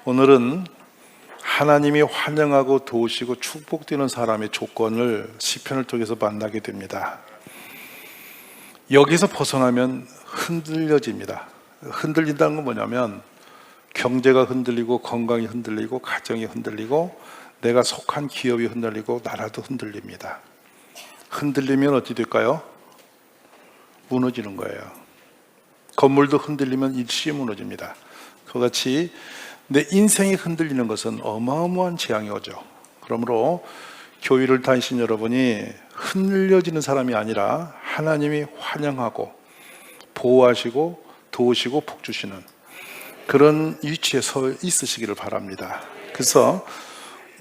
오늘은 하나님이 환영하고 도우시고 축복되는 사람의 조건을 시편을 통해서 만나게 됩니다. 여기서 벗어나면 흔들려집니다. 흔들린다는 건 뭐냐면 경제가 흔들리고 건강이 흔들리고 가정이 흔들리고 내가 속한 기업이 흔들리고 나라도 흔들립니다. 흔들리면 어떻게 될까요? 무너지는 거예요. 건물도 흔들리면 일시에 무너집니다. 그같이 내 인생이 흔들리는 것은 어마어마한 재앙이 오죠. 그러므로 교회를 다니신 여러분이 흔들려지는 사람이 아니라 하나님이 환영하고 보호하시고 도우시고 복주시는 그런 위치에 서 있으시기를 바랍니다. 그래서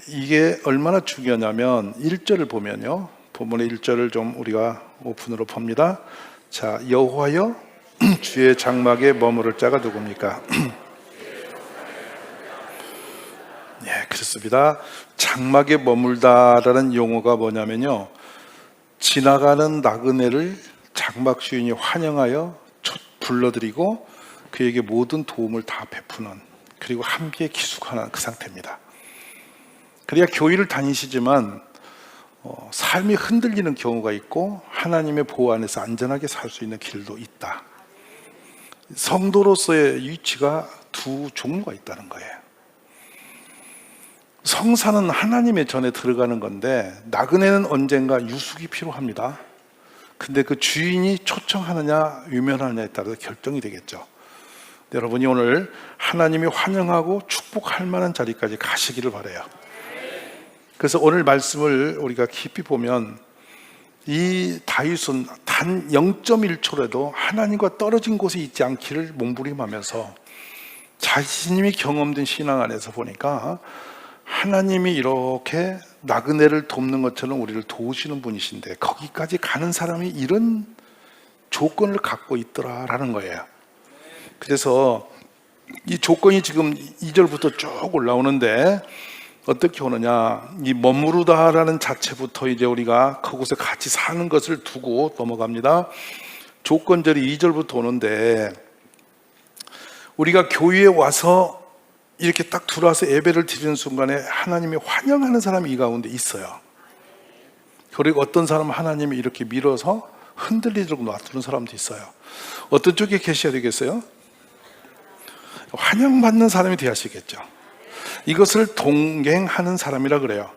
이게 얼마나 중요하냐면 1절을 보면요, 본문의 1절을 좀 우리가 오픈으로 봅니다. 자, 여호와여 주의 장막에 머무를 자가 누굽니까? 네, 그렇습니다. 장막에 머물다라는 용어가 뭐냐면요, 지나가는 나그네를 장막 주인이 환영하여 불러들이고 그에게 모든 도움을 다 베푸는, 그리고 함께 기숙하는 그 상태입니다. 그러니까 교회를 다니시지만 삶이 흔들리는 경우가 있고 하나님의 보호 안에서 안전하게 살 수 있는 길도 있다. 성도로서의 위치가 두 종류가 있다는 거예요. 성사는 하나님의 전에 들어가는 건데 나그네는 언젠가 유숙이 필요합니다. 근데 그 주인이 초청하느냐 유면하느냐에 따라서 결정이 되겠죠. 여러분이 오늘 하나님이 환영하고 축복할 만한 자리까지 가시기를 바라요. 그래서 오늘 말씀을 우리가 깊이 보면 이 다윗은 단 0.1초라도 하나님과 떨어진 곳에 있지 않기를 몸부림하면서 자신이 경험된 신앙 안에서 보니까 하나님이 이렇게 나그네를 돕는 것처럼 우리를 도우시는 분이신데 거기까지 가는 사람이 이런 조건을 갖고 있더라라는 거예요. 그래서 이 조건이 지금 2절부터 쭉 올라오는데 어떻게 오느냐, 이 머무르다라는 자체부터 이제 우리가 그곳에 같이 사는 것을 두고 넘어갑니다. 조건절이 2절부터 오는데 우리가 교회에 와서 이렇게 딱 들어와서 예배를 드리는 순간에 하나님이 환영하는 사람이 이 가운데 있어요. 그리고 어떤 사람은 하나님이 이렇게 밀어서 흔들리도록 놔두는 사람도 있어요. 어떤 쪽에 계셔야 되겠어요? 환영받는 사람이 되어야시겠죠. 이것을 동행하는 사람이라 그래요.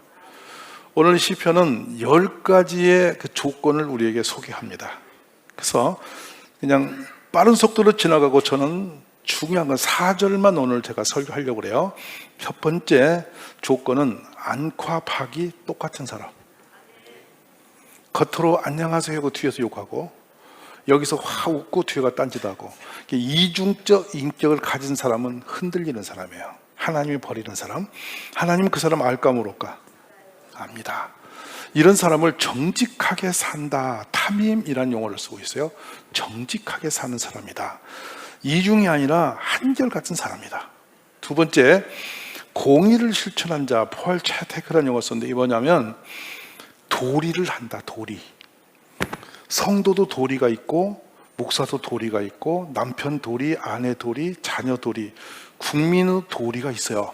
오늘 시편은 10가지의 그 조건을 우리에게 소개합니다. 그래서 그냥 빠른 속도로 지나가고 저는 중요한 건 4절만 오늘 제가 설교하려고 그래요. 첫 번째 조건은 안과 박이 똑같은 사람. 겉으로 안녕하세요 하고 뒤에서 욕하고 여기서 화 웃고 뒤에가 딴짓하고 이중적 인격을 가진 사람은 흔들리는 사람이에요. 하나님이 버리는 사람. 하나님은 그 사람 알까 모를까? 압니다. 이런 사람을 정직하게 산다, 탐임이라는 용어를 쓰고 있어요. 정직하게 사는 사람이다. 이중이 아니라 한결같은 사람이다. 두 번째, 공의를 실천한 자, 폴체테크라는 용어를 썼는데 이게 뭐냐면 도리를 한다. 도리. 성도도 도리가 있고 목사도 도리가 있고 남편 도리, 아내 도리, 자녀 도리, 국민의 도리가 있어요.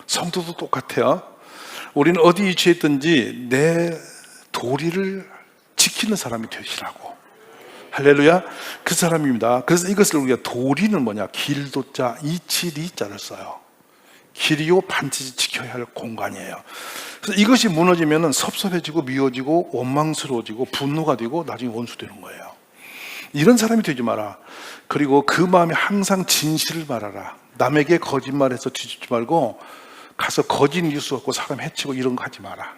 성도도 똑같아요. 우리는 어디 위치에 있든지 내 도리를 지키는 사람이 되시라고. 할렐루야. 그 사람입니다. 그래서 이것을 우리가 도리는 뭐냐, 길도자 이치리자를 써요. 길이요 반드시 지켜야 할 공간이에요. 그래서 이것이 무너지면 섭섭해지고 미워지고 원망스러워지고 분노가 되고 나중에 원수 되는 거예요. 이런 사람이 되지 마라. 그리고 그 마음에 항상 진실을 말하라. 남에게 거짓말해서 뒤집지 말고 가서 거짓 뉴스 갖고 사람 해치고 이런 거 하지 마라.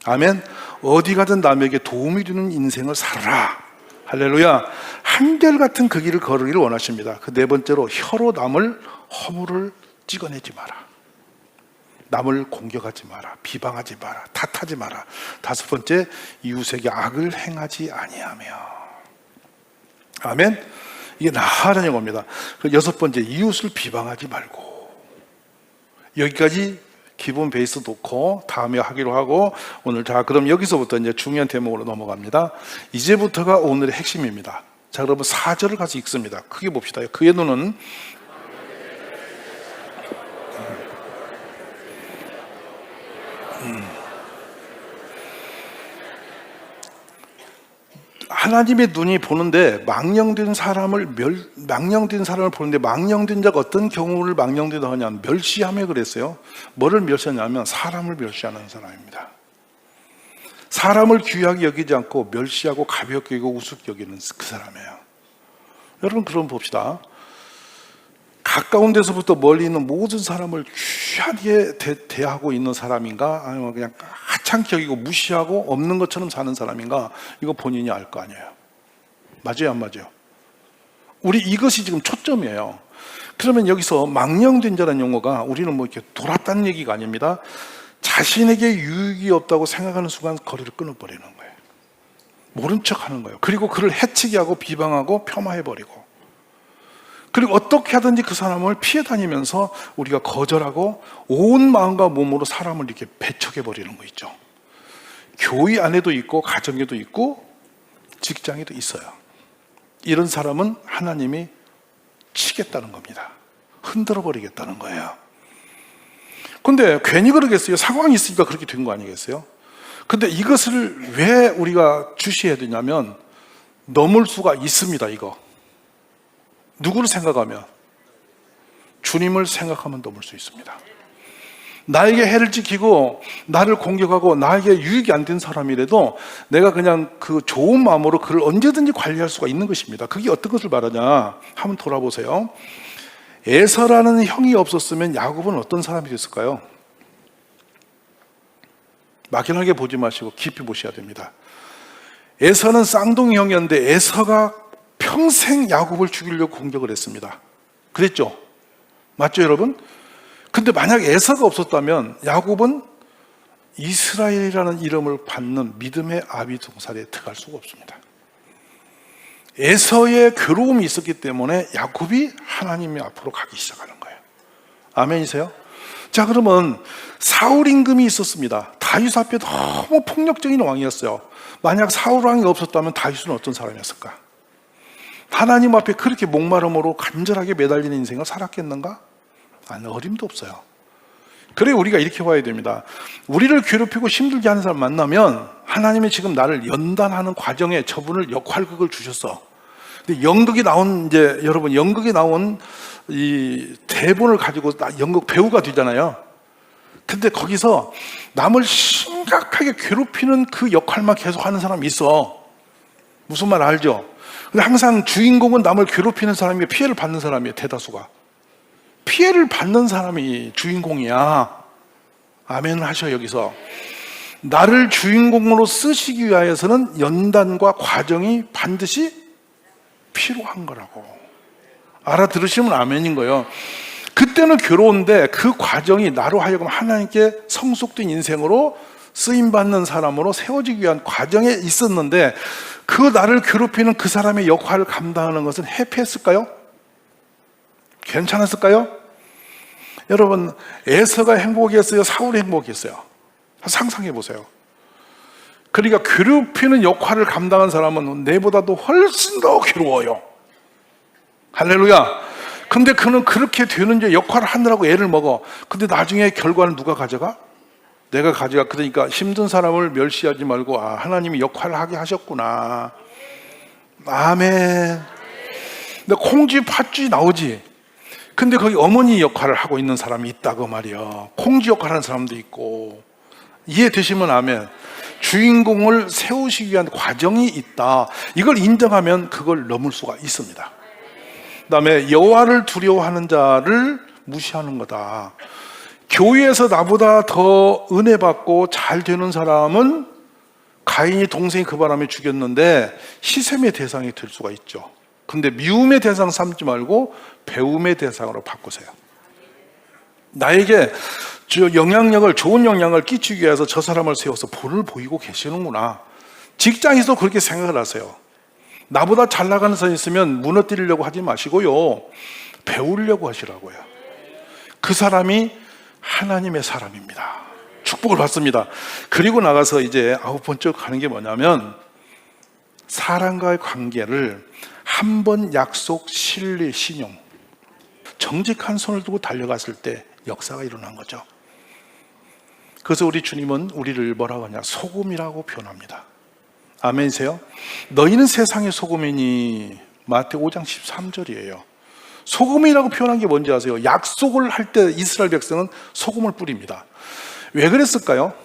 아멘. 어디 가든 남에게 도움이 되는 인생을 살아라. 할렐루야. 한결같은 그 길을 걸으기를 원하십니다. 그 네 번째로 혀로 남을 허물을 찍어내지 마라. 남을 공격하지 마라. 비방하지 마라. 탓하지 마라. 다섯 번째, 이웃에게 악을 행하지 아니하며. 아멘. 이게 나하라는 겁니다. 여섯 번째, 이웃을 비방하지 말고. 여기까지 기본 베이스 놓고 다음에 하기로 하고 오늘 자 그럼 여기서부터 이제 중요한 대목으로 넘어갑니다. 이제부터가 오늘의 핵심입니다. 자, 여러분 4절을 가서 읽습니다. 크게 봅시다. 그의 눈은 하나님의 눈이 보는데 망령된 사람을 보는데, 망령된 자가 어떤 경우를 망령되다 하냐면 멸시하며 그랬어요. 뭐를 멸시하냐면 사람을 멸시하는 사람입니다. 사람을 귀하게 여기지 않고 멸시하고 가볍게 여기고 우습게 여기는 그 사람이에요. 여러분, 그럼 봅시다. 가까운 데서부터 멀리 있는 모든 사람을 귀하게 대하고 있는 사람인가, 아니면 그냥 하찮게 여기고 무시하고 없는 것처럼 사는 사람인가, 이거 본인이 알 거 아니에요. 맞아요, 안 맞아요? 우리 이것이 지금 초점이에요. 그러면 여기서 망령된 자라는 용어가 우리는 뭐 이렇게 돌았다는 얘기가 아닙니다. 자신에게 유익이 없다고 생각하는 순간 거리를 끊어버리는 거예요. 모른 척 하는 거예요. 그리고 그를 해치게 하고 비방하고 폄하해버리고, 그리고 어떻게 하든지 그 사람을 피해 다니면서 우리가 거절하고 온 마음과 몸으로 사람을 이렇게 배척해버리는 거 있죠. 교회 안에도 있고 가정에도 있고 직장에도 있어요. 이런 사람은 하나님이 치겠다는 겁니다. 흔들어 버리겠다는 거예요. 근데 괜히 그러겠어요? 상황이 있으니까 그렇게 된 거 아니겠어요? 근데 이것을 왜 우리가 주시해야 되냐면, 넘을 수가 있습니다. 이거 누구를 생각하면? 주님을 생각하면 넘을 수 있습니다. 나에게 해를 지키고 나를 공격하고 나에게 유익이 안 된 사람이라도 내가 그냥 그 좋은 마음으로 그를 언제든지 관리할 수가 있는 것입니다. 그게 어떤 것을 말하냐, 한번 돌아보세요. 에서라는 형이 없었으면 야곱은 어떤 사람이 됐을까요? 막연하게 보지 마시고 깊이 보셔야 됩니다. 에서는 쌍둥이 형이었는데 에서가 평생 야곱을 죽이려고 공격을 했습니다. 그랬죠? 맞죠, 여러분? 근데 만약 에서가 없었다면 야곱은 이스라엘이라는 이름을 받는 믿음의 아비 동산에 들어갈 수가 없습니다. 에서의 괴로움이 있었기 때문에 야곱이 하나님의 앞으로 가기 시작하는 거예요. 아멘이세요? 자, 그러면 사울 임금이 있었습니다. 다윗 앞에 너무 폭력적인 왕이었어요. 만약 사울 왕이 없었다면 다윗은 어떤 사람이었을까? 하나님 앞에 그렇게 목마름으로 간절하게 매달리는 인생을 살았겠는가? 아니, 어림도 없어요. 그래, 우리가 이렇게 봐야 됩니다. 우리를 괴롭히고 힘들게 하는 사람 만나면 하나님이 지금 나를 연단하는 과정에 저분을 역할극을 주셨어. 근데 연극이 나온, 이제 여러분, 연극이 나온 이 대본을 가지고 연극 배우가 되잖아요. 근데 거기서 남을 심각하게 괴롭히는 그 역할만 계속 하는 사람이 있어. 무슨 말 알죠? 근데 항상 주인공은 남을 괴롭히는 사람이 피해를 받는 사람이에요. 대다수가 피해를 받는 사람이 주인공이야. 아멘 하셔. 여기서 나를 주인공으로 쓰시기 위해서는 연단과 과정이 반드시 필요한 거라고 알아들으시면 아멘인 거예요. 그때는 괴로운데 그 과정이 나로 하여금 하나님께 성숙된 인생으로 쓰임받는 사람으로 세워지기 위한 과정에 있었는데, 그 나를 괴롭히는 그 사람의 역할을 감당하는 것은 해피했을까요? 괜찮았을까요? 여러분, 에서가 행복했어요? 사울이 행복했어요? 상상해 보세요. 그러니까 괴롭히는 역할을 감당한 사람은 내보다도 훨씬 더 괴로워요. 할렐루야. 근데 그는 그렇게 되는 역할을 하느라고 애를 먹어. 근데 나중에 결과는 누가 가져가? 내가 가져가. 그러니까 힘든 사람을 멸시하지 말고, 아, 하나님이 역할을 하게 하셨구나. 아멘. 근데 콩쥐 팥쥐 나오지. 근데 거기 어머니 역할을 하고 있는 사람이 있다고 말이야. 콩쥐 역할 하는 사람도 있고. 이해되시면 아멘. 주인공을 세우시기 위한 과정이 있다. 이걸 인정하면 그걸 넘을 수가 있습니다. 그 다음에 여호와를 두려워하는 자를 무시하는 거다. 교회에서 나보다 더 은혜 받고 잘 되는 사람은 가인이 동생이 그 바람에 죽였는데 시샘의 대상이 될 수가 있죠. 근데 미움의 대상 삼지 말고 배움의 대상으로 바꾸세요. 나에게 영향력을, 좋은 영향을 끼치기 위해서 저 사람을 세워서 본을 보이고 계시는구나. 직장에서 그렇게 생각을 하세요. 나보다 잘 나가는 사람이 있으면 무너뜨리려고 하지 마시고요, 배우려고 하시라고요. 그 사람이 하나님의 사람입니다. 축복을 받습니다. 그리고 나가서 이제 9번째 가는 게 뭐냐면, 사람과의 관계를 한 번 약속, 신뢰, 신용, 정직한 손을 두고 달려갔을 때 역사가 일어난 거죠. 그래서 우리 주님은 우리를 뭐라고 하냐? 소금이라고 표현합니다. 아멘이세요? 너희는 세상의 소금이니, 마태오 5장 13절이에요. 소금이라고 표현한 게 뭔지 아세요? 약속을 할 때 이스라엘 백성은 소금을 뿌립니다. 왜 그랬을까요?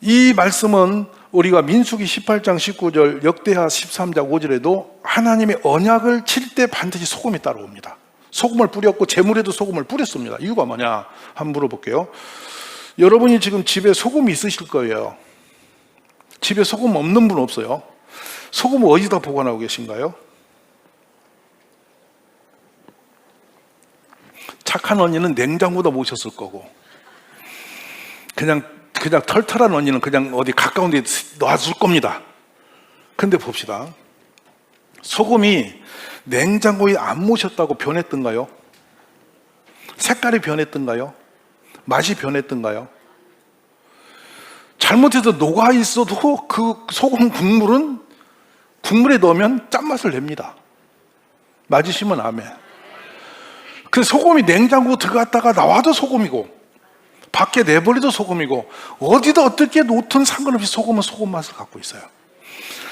이 말씀은 우리가 민수기 18장 19절, 역대하 13장 5절에도 하나님의 언약을 칠 때 반드시 소금이 따라옵니다. 소금을 뿌렸고 제물에도 소금을 뿌렸습니다. 이유가 뭐냐? 한번 물어볼게요. 여러분이 지금 집에 소금이 있으실 거예요. 집에 소금 없는 분 없어요? 소금 어디다 보관하고 계신가요? 착한 언니는 냉장고다 모셨을 거고, 그냥 털털한 언니는 그냥 어디 가까운 데 놔줄 겁니다. 근데 봅시다. 소금이 냉장고에 안 모셨다고 변했던가요? 색깔이 변했던가요? 맛이 변했던가요? 잘못해서 녹아 있어도 그 소금 국물은 국물에 넣으면 짠맛을 냅니다. 맞으시면 아멘. 그 소금이 냉장고 들어갔다가 나와도 소금이고, 밖에 내버려도 소금이고, 어디다 어떻게 놓든 상관없이 소금은 소금 맛을 갖고 있어요.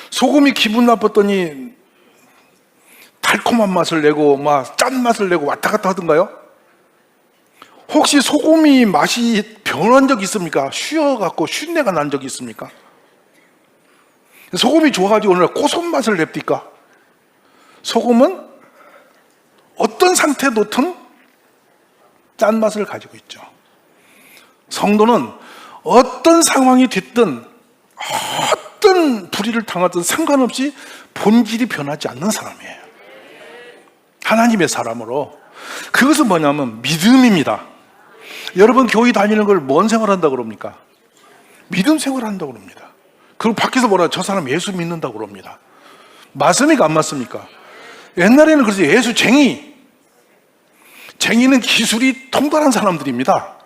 소금이 기분 나빴더니 달콤한 맛을 내고 막 짠맛을 내고 왔다 갔다 하던가요? 혹시 소금이 맛이 변한 적 있습니까? 쉬어갖고 쉰내가 난 적이 있습니까? 소금이 좋아가지고 오늘 고소한 맛을 냅니까? 소금은 어떤 상태에 놓든 짠맛을 가지고 있죠. 성도는 어떤 상황이 됐든 어떤 불의를 당하든 상관없이 본질이 변하지 않는 사람이에요. 하나님의 사람으로. 그것은 뭐냐면 믿음입니다. 여러분 교회 다니는 걸 뭔 생활한다고 그럽니까? 믿음 생활한다고 그럽니다. 그리고 밖에서 뭐라 저 사람 예수 믿는다고 그럽니다. 맞습니까? 안 맞습니까? 옛날에는 그래서 예수쟁이, 쟁이는 기술이 통달한 사람들입니다.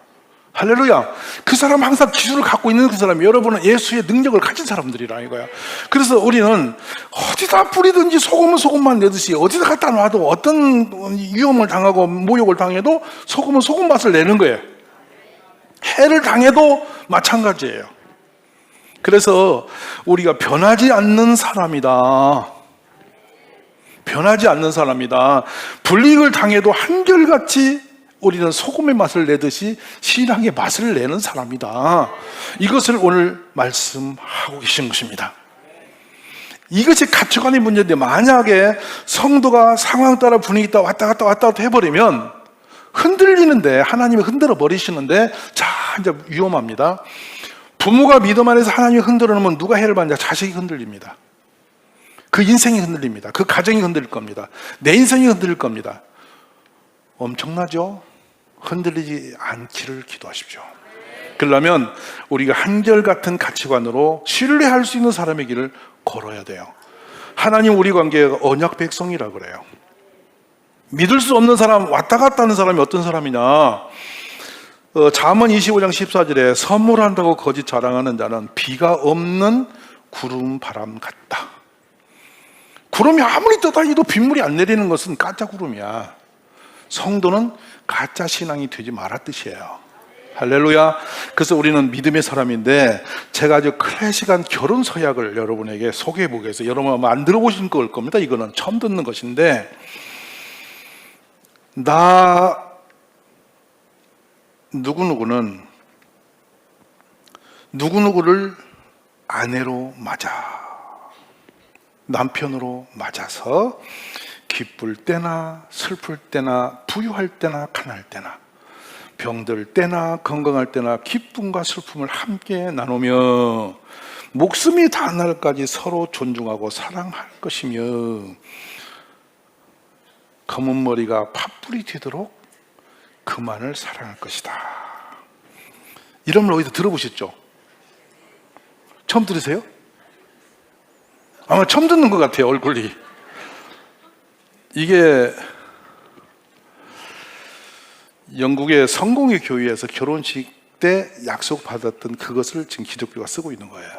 할렐루야. 그 사람 항상 기술을 갖고 있는 그 사람, 여러분은 예수의 능력을 가진 사람들이라 이거야. 그래서 우리는 어디다 뿌리든지 소금은 소금만 내듯이 어디다 갖다 놔도 어떤 위험을 당하고 모욕을 당해도 소금은 소금 맛을 내는 거예요. 해를 당해도 마찬가지예요. 그래서 우리가 변하지 않는 사람이다. 변하지 않는 사람이다. 불이익을 당해도 한결같이 우리는 소금의 맛을 내듯이 신앙의 맛을 내는 사람이다. 이것을 오늘 말씀하고 계신 것입니다. 이것이 가치관의 문제인데, 만약에 성도가 상황 따라 분위기 따라 왔다 갔다 해버리면 흔들리는데, 하나님이 흔들어 버리시는데, 자, 이제 위험합니다. 부모가 믿음 안에서 하나님이 흔들어 놓으면 누가 해를 받냐? 자식이 흔들립니다. 그 인생이 흔들립니다. 그 가정이 흔들릴 겁니다. 내 인생이 흔들릴 겁니다. 엄청나죠? 흔들리지 않기를 기도하십시오. 그러려면 우리가 한결같은 가치관으로 신뢰할 수 있는 사람의 길을 걸어야 돼요. 하나님 우리 관계가 언약 백성이라 그래요. 믿을 수 없는 사람, 왔다 갔다 하는 사람이 어떤 사람이냐? 잠언 25장 14절에 선물한다고 거짓 자랑하는 자는 비가 없는 구름 바람 같다. 구름이 아무리 떠다니도 빗물이 안 내리는 것은 가짜 구름이야. 성도는 가짜 신앙이 되지 말아 뜻이에요. 할렐루야. 그래서 우리는 믿음의 사람인데, 제가 아주 클래식한 결혼 서약을 여러분에게 소개해 보겠습니다. 여러분 아마 안 들어보신 걸 겁니다. 이거는 처음 듣는 것인데, 나 누구누구는 누구누구를 아내로 맞아, 남편으로 맞아서 기쁠 때나 슬플 때나 부유할 때나 가난할 때나 병들 때나 건강할 때나 기쁨과 슬픔을 함께 나누며 목숨이 닿은 날까지 서로 존중하고 사랑할 것이며 검은 머리가 팥불이 되도록 그만을 사랑할 것이다. 이런 말 어디서 들어보셨죠? 처음 들으세요? 아마 처음 듣는 것 같아요. 얼굴이. 이게 영국의 성공의 교회에서 결혼식 때 약속받았던 그것을 지금 기독교가 쓰고 있는 거예요.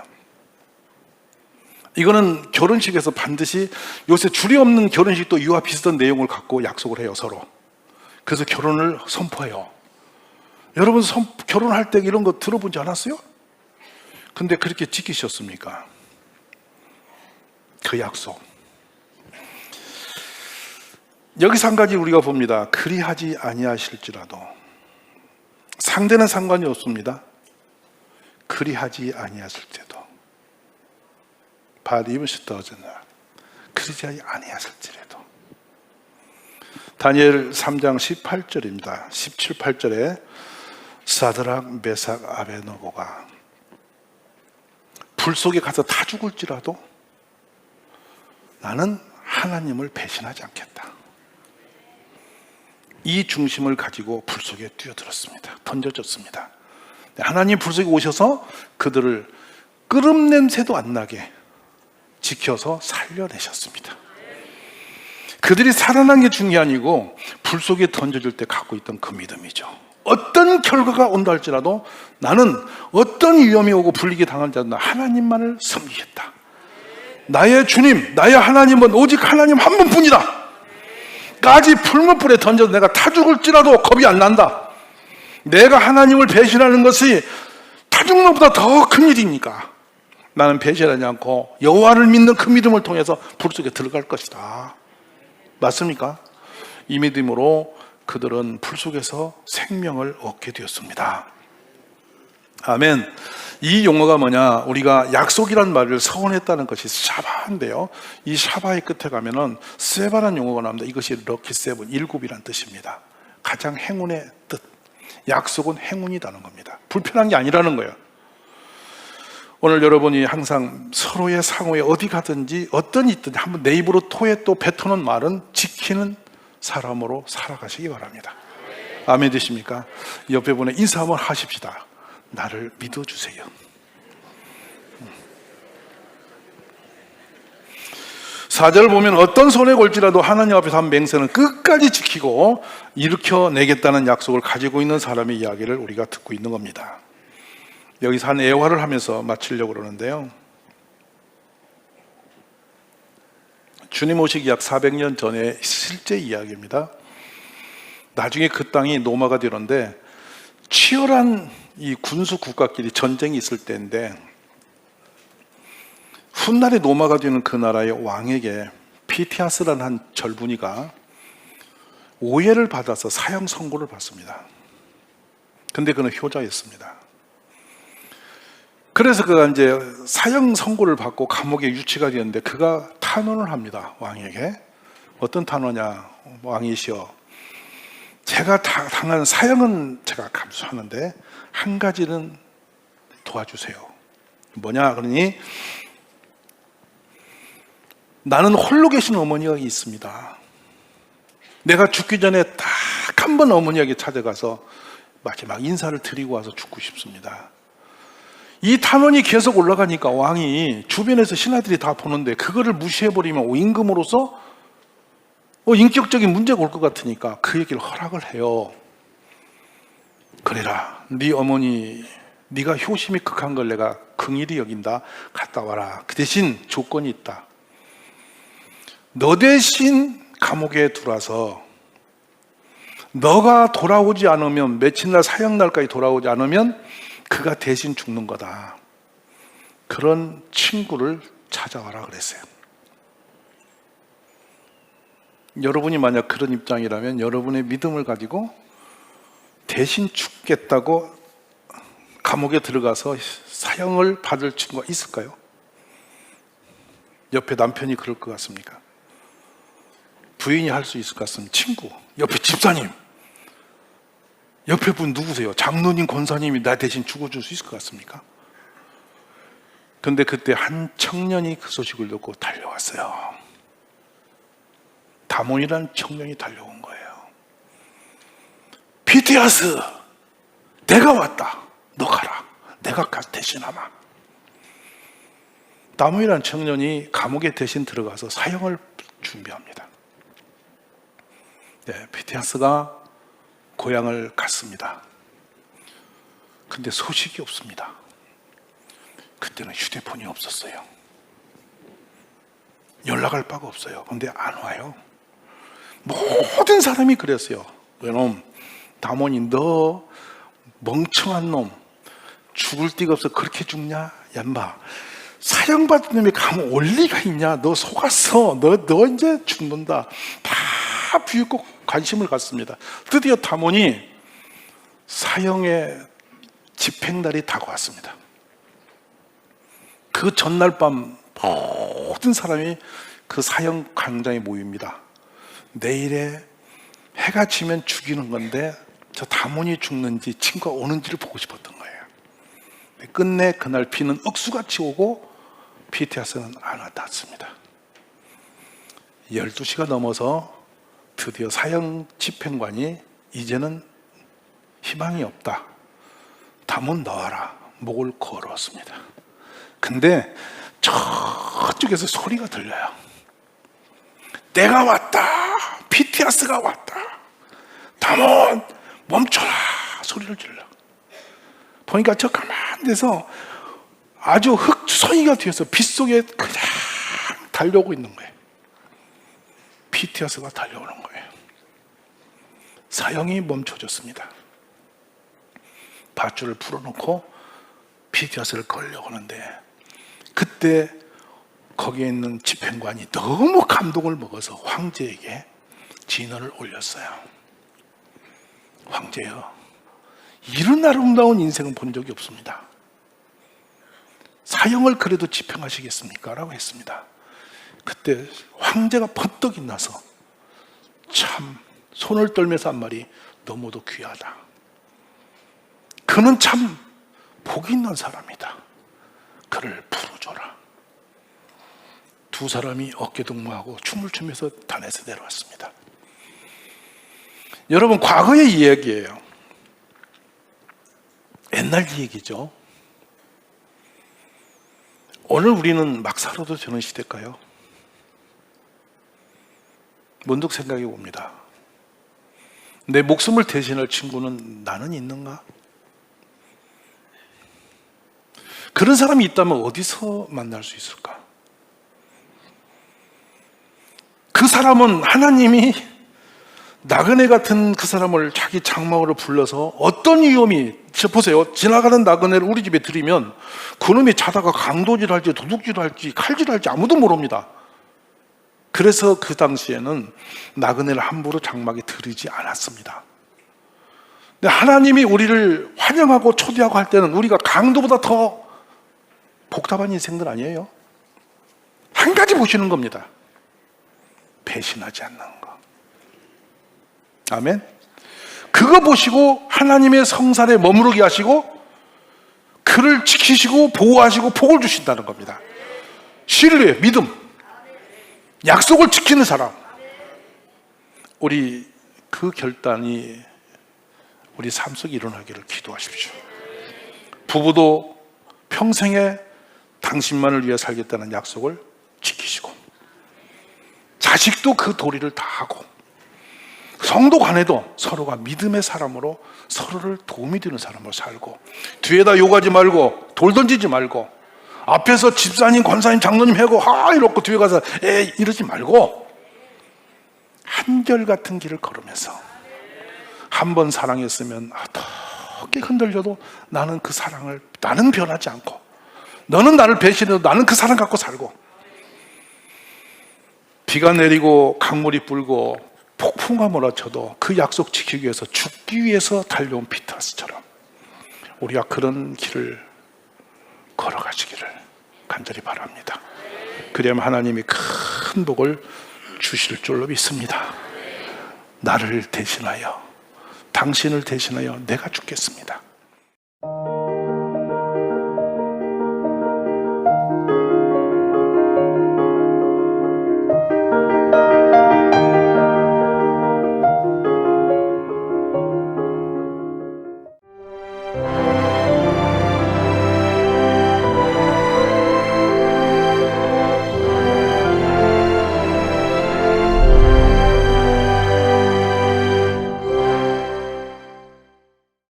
이거는 결혼식에서 반드시, 요새 줄이 없는 결혼식도 이와 비슷한 내용을 갖고 약속을 해요, 서로. 그래서 결혼을 선포해요. 여러분 결혼할 때 이런 거 들어보지 않았어요? 근데 그렇게 지키셨습니까? 그 약속. 여기서 한 가지 우리가 봅니다. 그리하지 아니하실지라도. 상대는 상관이 없습니다. 그리하지 아니하실지라도. But even if doesn't, 그리지 아니하실지라도. 다니엘 3장 18절입니다. 17, 18절에 사드락, 메삭, 아베노고가 불 속에 가서 다 죽을지라도 나는 하나님을 배신하지 않겠다. 이 중심을 가지고 불 속에 뛰어들었습니다. 던져졌습니다. 하나님 불 속에 오셔서 그들을 끓음 냄새도 안 나게 지켜서 살려내셨습니다. 그들이 살아난 게 중요한이고 불 속에 던져질 때 갖고 있던 그 믿음이죠. 어떤 결과가 온다 할지라도 나는 어떤 위험이 오고 불리게 당할지라도 하나님만을 섬기겠다. 나의 주님, 나의 하나님은 오직 하나님 한 분뿐이다. 까지 풀무불에 던져도 내가 타 죽을지라도 겁이 안 난다. 내가 하나님을 배신하는 것이 타 죽는 것보다 더 큰 일이니까 나는 배신하지 않고 여호와를 믿는 그 믿음을 통해서 불 속에 들어갈 것이다. 맞습니까? 이 믿음으로 그들은 불 속에서 생명을 얻게 되었습니다. 아멘. 이 용어가 뭐냐? 우리가 약속이란 말을 서원했다는 것이 샤바인데요. 이 샤바의 끝에 가면은 세바라는 용어가 나옵니다. 이것이 럭키 세븐, 일곱이란 뜻입니다. 가장 행운의 뜻. 약속은 행운이라는 겁니다. 불편한 게 아니라는 거예요. 오늘 여러분이 항상 서로의 상호에 어디 가든지 어떤 있든지 한번 내 입으로 토해 또 뱉어놓은 말은 지키는 사람으로 살아가시기 바랍니다. 아멘 되십니까? 옆에 분에 인사 한번 하십시다. 나를 믿어주세요. 4절 보면 어떤 손에 걸지라도 하나님 앞에서 한 맹세는 끝까지 지키고 일으켜내겠다는 약속을 가지고 있는 사람의 이야기를 우리가 듣고 있는 겁니다. 여기서 한 애화를 하면서 마치려고 그러는데요. 주님 오시기 약 400년 전에 실제 이야기입니다. 나중에 그 땅이 노마가 되는데 치열한 이 군수 국가끼리 전쟁이 있을 때인데 훗날에 노마가 되는 그 나라의 왕에게 피티아스라는 한 절분이가 오해를 받아서 사형 선고를 받습니다. 근데 그는 효자였습니다. 그래서 그가 이제 사형 선고를 받고 감옥에 유치가 되었는데 그가 탄원을 합니다. 왕에게. 어떤 탄원이냐? 왕이시여, 제가 당한 사형은 제가 감수하는데 한 가지는 도와주세요. 뭐냐? 그러니 나는 홀로 계신 어머니가 있습니다. 내가 죽기 전에 딱 한 번 어머니에게 찾아가서 마지막 인사를 드리고 와서 죽고 싶습니다. 이 탄원이 계속 올라가니까 왕이 주변에서 신하들이 다 보는데 그거를 무시해버리면 임금으로서 인격적인 문제가 올 것 같으니까 그 얘기를 허락을 해요. 그래라, 네 어머니, 네가 효심이 극한 걸 내가 긍일히 여긴다. 갔다 와라. 그 대신 조건이 있다. 너 대신 감옥에 들어와서 너가 돌아오지 않으면, 며칠 날 사형날까지 돌아오지 않으면 그가 대신 죽는 거다. 그런 친구를 찾아와라 그랬어요. 여러분이 만약 그런 입장이라면 여러분의 믿음을 가지고 대신 죽겠다고 감옥에 들어가서 사형을 받을 친구가 있을까요? 옆에 남편이 그럴 것 같습니까? 부인이 할 수 있을 것 같습니다. 친구, 옆에 집사님, 옆에 분 누구세요? 장로님, 권사님이 나 대신 죽어줄 수 있을 것 같습니까? 근데 그때 한 청년이 그 소식을 듣고 달려왔어요. 다몬이라는 청년이 달려온 거예요. 피티아스, 내가 왔다. 너 가라. 내가 대신하마. 다몬이라는 청년이 감옥에 대신 들어가서 사형을 준비합니다. 네, 피티아스가 고향을 갔습니다. 근데 소식이 없습니다. 그때는 휴대폰이 없었어요. 연락할 바가 없어요. 근데 안 와요. 모든 사람이 그랬어요. 왜냐면 다몬이 너 멍청한 놈, 죽을 데가 없어 그렇게 죽냐? 얌마, 사형받은 놈이 가면 올 리가 있냐? 너 속았어. 너 이제 죽는다. 다 비웃고 관심을 갖습니다. 드디어 담원이 사형의 집행날이 다가왔습니다. 그 전날 밤 모든 사람이 그 사형 광장에 모입니다. 내일에 해가 지면 죽이는 건데 저 담원이 죽는지 친구가 오는지를 보고 싶었던 거예요. 끝내 그날 비는 억수같이 오고 피티아스는 안 왔습니다. 12시가 넘어서 드디어 사형 집행관이 이제는 희망이 없다. 담원 넣어라. 목을 걸었습니다. 근데 저쪽에서 소리가 들려요. 내가 왔다. 피티아스가 왔다. 담원 멈춰라. 소리를 질러. 보니까 저 가만히 데서 아주 흑선이가 뒤에서 빗속에 그냥 달려오고 있는 거예요. 피티아스가 달려오는 거예요. 사형이 멈춰졌습니다. 밧줄을 풀어놓고 피티아스를 걸려고 하는데 그때 거기에 있는 집행관이 너무 감동을 먹어서 황제에게 진언을 올렸어요. 황제여, 이런 아름다운 인생은 본 적이 없습니다. 사형을 그래도 집행하시겠습니까? 라고 했습니다. 그때 황제가 번뜩 일어나서 참 손을 떨면서 한 말이 너무도 귀하다. 그는 참 복 있는 사람이다. 그를 풀어줘라. 두 사람이 어깨동무하고 춤을 추면서 단에서 내려왔습니다. 여러분, 과거의 이야기예요. 옛날 얘기죠. 오늘 우리는 막 살아도 되는 시대일까요? 문득 생각해 봅니다. 내 목숨을 대신할 친구는 나는 있는가? 그런 사람이 있다면 어디서 만날 수 있을까? 그 사람은 하나님이 나그네 같은 그 사람을 자기 장막으로 불러서 어떤 위험이, 보세요. 지나가는 나그네를 우리 집에 들이면 그놈이 자다가 강도질할지 도둑질할지 칼질할지 아무도 모릅니다. 그래서 그 당시에는 나그네를 함부로 장막에 들이지 않았습니다. 근데 하나님이 우리를 환영하고 초대하고 할 때는 우리가 강도보다 더 복잡한 인생들 아니에요? 한 가지 보시는 겁니다. 배신하지 않는 거. 아멘. 그거 보시고 하나님의 성산에 머무르게 하시고 그를 지키시고 보호하시고 복을 주신다는 겁니다. 신뢰, 믿음, 약속을 지키는 사람. 우리 그 결단이 우리 삶 속에 일어나기를 기도하십시오. 부부도 평생에 당신만을 위해 살겠다는 약속을 지키시고, 자식도 그 도리를 다하고, 성도 간에도 서로가 믿음의 사람으로 서로를 도움이 되는 사람으로 살고, 뒤에다 욕하지 말고 돌 던지지 말고, 앞에서 집사님, 권사님, 장로님 하고 이렇고 뒤에 가서 이러지 말고 한결같은 길을 걸으면서 한 번 사랑했으면 어떻게 흔들려도 나는 그 사랑을, 나는 변하지 않고, 너는 나를 배신해도 나는 그 사랑 갖고 살고, 비가 내리고 강물이 불고 폭풍과 몰아쳐도 그 약속 지키기 위해서 죽기 위해서 달려온 피터스처럼 우리가 그런 길을 걸어가시기를 간절히 바랍니다. 그러면 하나님이 큰 복을 주실 줄로 믿습니다. 나를 대신하여, 당신을 대신하여 내가 죽겠습니다.